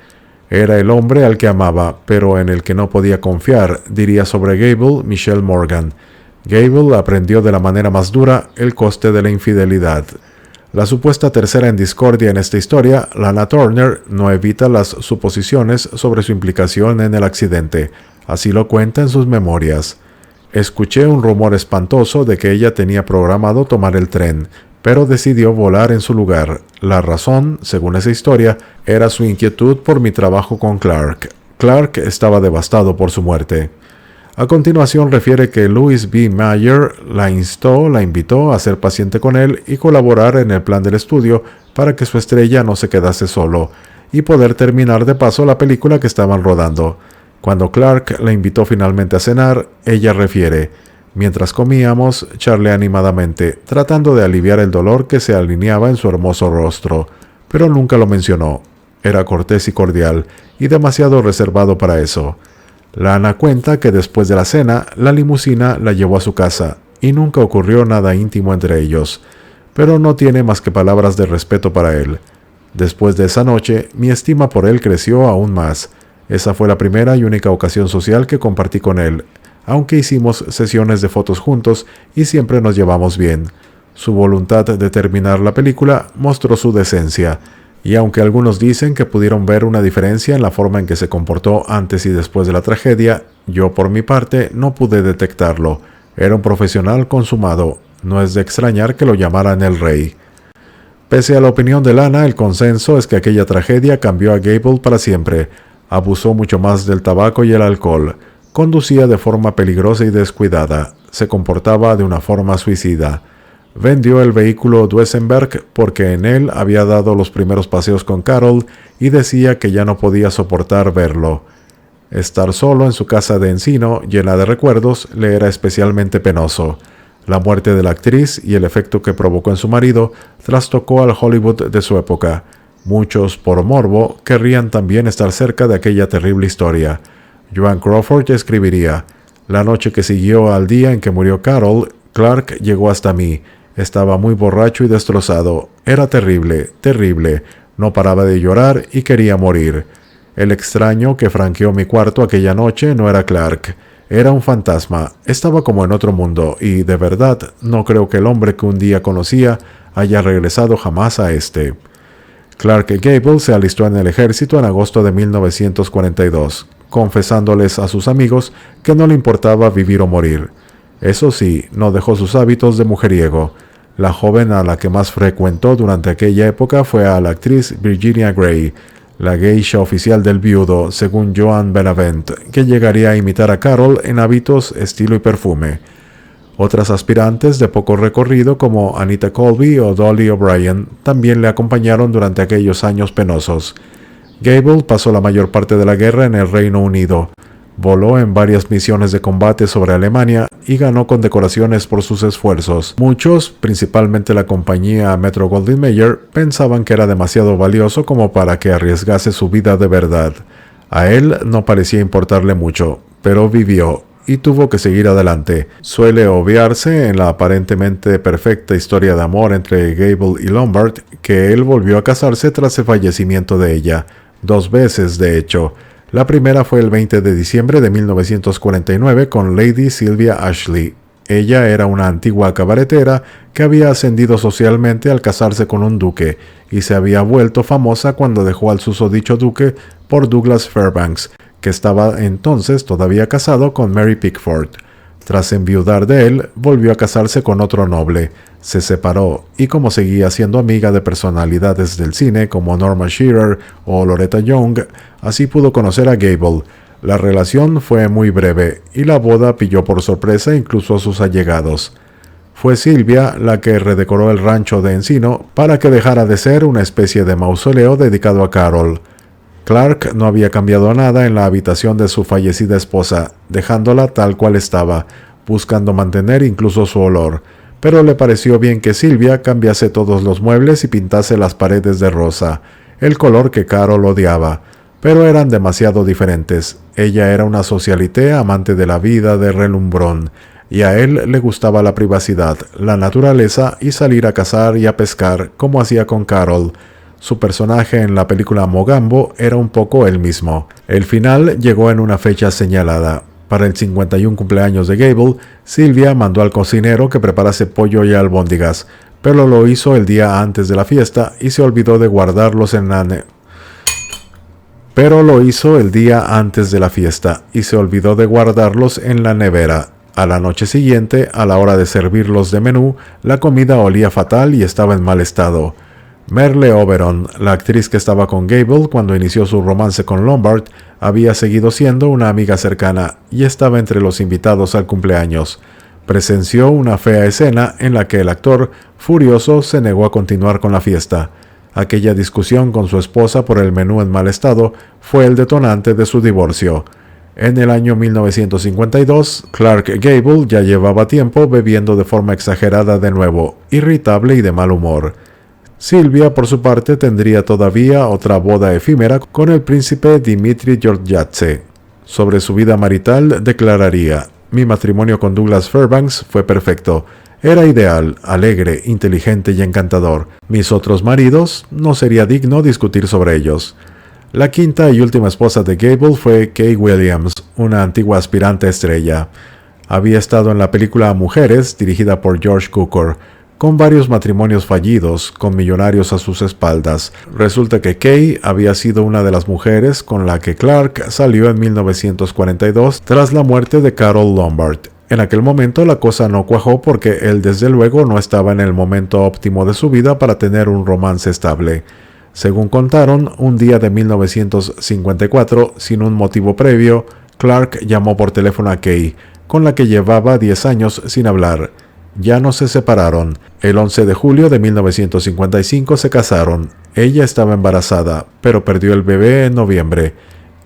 Era el hombre al que amaba, pero en el que no podía confiar, diría sobre Gable Michelle Morgan. Gable aprendió de la manera más dura el coste de la infidelidad. La supuesta tercera en discordia en esta historia, Lana Turner, no evita las suposiciones sobre su implicación en el accidente. Así lo cuenta en sus memorias. Escuché un rumor espantoso de que ella tenía programado tomar el tren, pero decidió volar en su lugar. La razón, según esa historia, era su inquietud por mi trabajo con Clark. Clark estaba devastado por su muerte. A continuación refiere que Louis B. Mayer la invitó a ser paciente con él y colaborar en el plan del estudio para que su estrella no se quedase solo, y poder terminar de paso la película que estaban rodando. Cuando Clark la invitó finalmente a cenar, ella refiere: mientras comíamos, charlé animadamente, tratando de aliviar el dolor que se alineaba en su hermoso rostro, pero nunca lo mencionó. Era cortés y cordial, y demasiado reservado para eso. Lana cuenta que después de la cena, la limusina la llevó a su casa, y nunca ocurrió nada íntimo entre ellos, pero no tiene más que palabras de respeto para él. Después de esa noche, mi estima por él creció aún más. Esa fue la primera y única ocasión social que compartí con él, aunque hicimos sesiones de fotos juntos y siempre nos llevamos bien. Su voluntad de terminar la película mostró su decencia, y aunque algunos dicen que pudieron ver una diferencia en la forma en que se comportó antes y después de la tragedia, yo por mi parte no pude detectarlo. Era un profesional consumado. No es de extrañar que lo llamaran el rey. Pese a la opinión de Lana, el consenso es que aquella tragedia cambió a Gable para siempre. Abusó mucho más del tabaco y el alcohol. Conducía de forma peligrosa y descuidada. Se comportaba de una forma suicida. Vendió el vehículo Duesenberg porque en él había dado los primeros paseos con Carole y decía que ya no podía soportar verlo. Estar solo en su casa de encino, llena de recuerdos, le era especialmente penoso. La muerte de la actriz y el efecto que provocó en su marido trastocó al Hollywood de su época. Muchos, por morbo, querrían también estar cerca de aquella terrible historia. Joan Crawford escribiría: la noche que siguió al día en que murió Carole, Clark llegó hasta mí. Estaba muy borracho y destrozado. Era terrible, terrible. No paraba de llorar y quería morir. El extraño que franqueó mi cuarto aquella noche no era Clark. Era un fantasma. Estaba como en otro mundo y, de verdad, no creo que el hombre que un día conocía haya regresado jamás a este. Clark Gable se alistó en el ejército en agosto de 1942, confesándoles a sus amigos que no le importaba vivir o morir. Eso sí, no dejó sus hábitos de mujeriego. La joven a la que más frecuentó durante aquella época fue a la actriz Virginia Gray, la geisha oficial del viudo, según Joan Benavent, que llegaría a imitar a Carol en hábitos, estilo y perfume. Otras aspirantes de poco recorrido como Anita Colby o Dolly O'Brien también le acompañaron durante aquellos años penosos. Gable pasó la mayor parte de la guerra en el Reino Unido. Voló en varias misiones de combate sobre Alemania y ganó condecoraciones por sus esfuerzos. Muchos, principalmente la compañía Metro-Goldwyn-Mayer, pensaban que era demasiado valioso como para que arriesgase su vida de verdad. A él no parecía importarle mucho, pero vivió y tuvo que seguir adelante. Suele obviarse en la aparentemente perfecta historia de amor entre Gable y Lombard que él volvió a casarse tras el fallecimiento de ella, 2 veces de hecho. La primera fue el 20 de diciembre de 1949 con Lady Sylvia Ashley. Ella era una antigua cabaretera que había ascendido socialmente al casarse con un duque y se había vuelto famosa cuando dejó al susodicho duque por Douglas Fairbanks, que estaba entonces todavía casado con Mary Pickford. Tras enviudar de él, volvió a casarse con otro noble. Se separó y como seguía siendo amiga de personalidades del cine como Norma Shearer o Loretta Young, así pudo conocer a Gable. La relación fue muy breve y la boda pilló por sorpresa incluso a sus allegados. Fue Sylvia la que redecoró el rancho de Encino para que dejara de ser una especie de mausoleo dedicado a Carol. Clark no había cambiado nada en la habitación de su fallecida esposa, dejándola tal cual estaba, buscando mantener incluso su olor, pero le pareció bien que Sylvia cambiase todos los muebles y pintase las paredes de rosa, el color que Carol odiaba, pero eran demasiado diferentes. Ella era una socialité amante de la vida de relumbrón, y a él le gustaba la privacidad, la naturaleza y salir a cazar y a pescar, como hacía con Carol. Su personaje en la película Mogambo era un poco él mismo. El final llegó en una fecha señalada. Para el 51 cumpleaños de Gable, Sylvia mandó al cocinero que preparase pollo y albóndigas, pero lo hizo el día antes de la fiesta y se olvidó de guardarlos en la nevera. A la noche siguiente, a la hora de servirlos de menú, la comida olía fatal y estaba en mal estado. Merle Oberon, la actriz que estaba con Gable cuando inició su romance con Lombard, había seguido siendo una amiga cercana y estaba entre los invitados al cumpleaños. Presenció una fea escena en la que el actor, furioso, se negó a continuar con la fiesta. Aquella discusión con su esposa por el menú en mal estado fue el detonante de su divorcio. En el año 1952, Clark Gable ya llevaba tiempo bebiendo de forma exagerada de nuevo, irritable y de mal humor. Sylvia, por su parte, tendría todavía otra boda efímera con el príncipe Dmitri Georgiadze. Sobre su vida marital declararía: «Mi matrimonio con Douglas Fairbanks fue perfecto. Era ideal, alegre, inteligente y encantador. Mis otros maridos, no sería digno discutir sobre ellos». La quinta y última esposa de Gable fue Kay Williams, una antigua aspirante estrella. Había estado en la película Mujeres, dirigida por George Cukor, con varios matrimonios fallidos, con millonarios a sus espaldas. Resulta que Kay había sido una de las mujeres con la que Clark salió en 1942 tras la muerte de Carol Lombard. En aquel momento la cosa no cuajó porque él desde luego no estaba en el momento óptimo de su vida para tener un romance estable. Según contaron, un día de 1954, sin un motivo previo, Clark llamó por teléfono a Kay, con la que llevaba 10 años sin hablar. Ya no se separaron. El 11 de julio de 1955 se casaron. Ella estaba embarazada, pero perdió el bebé en noviembre.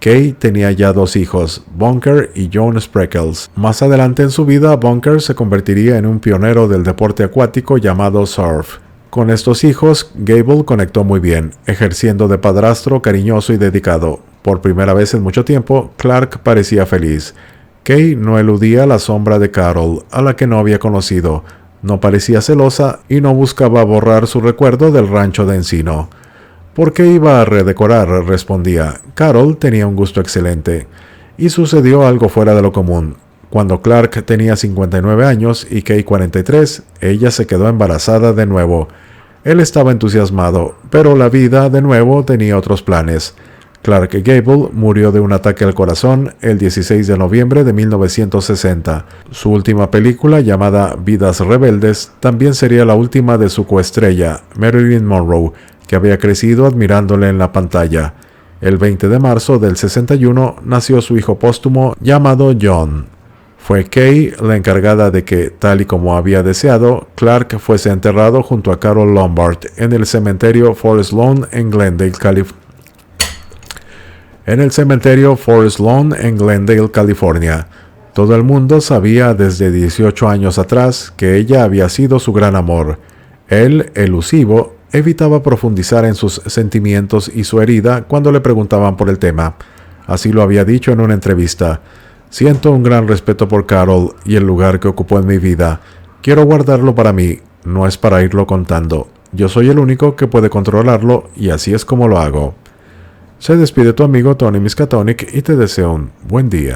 Kay tenía ya 2 hijos, Bunker y John Spreckles. Más adelante en su vida, Bunker se convertiría en un pionero del deporte acuático llamado surf. Con estos hijos, Gable conectó muy bien, ejerciendo de padrastro cariñoso y dedicado. Por primera vez en mucho tiempo, Clark parecía feliz. Kay no eludía la sombra de Carol, a la que no había conocido. No parecía celosa y no buscaba borrar su recuerdo del rancho de Encino. ¿Por qué iba a redecorar?, respondía. Carol tenía un gusto excelente. Y sucedió algo fuera de lo común. Cuando Clark tenía 59 años y Kay 43, ella se quedó embarazada de nuevo. Él estaba entusiasmado, pero la vida de nuevo tenía otros planes. Clark Gable murió de un ataque al corazón el 16 de noviembre de 1960. Su última película, llamada Vidas Rebeldes, también sería la última de su coestrella, Marilyn Monroe, que había crecido admirándole en la pantalla. El 20 de marzo del 61 nació su hijo póstumo llamado John. Fue Kay la encargada de que, tal y como había deseado, Clark fuese enterrado junto a Carol Lombard en el cementerio Forest Lawn en Glendale, California. Todo el mundo sabía desde 18 años atrás que ella había sido su gran amor. Él, elusivo, evitaba profundizar en sus sentimientos y su herida cuando le preguntaban por el tema. Así lo había dicho en una entrevista. Siento un gran respeto por Carol y el lugar que ocupó en mi vida. Quiero guardarlo para mí, no es para irlo contando. Yo soy el único que puede controlarlo y así es como lo hago. Se despide tu amigo Tony Miskatonic y te deseo un buen día.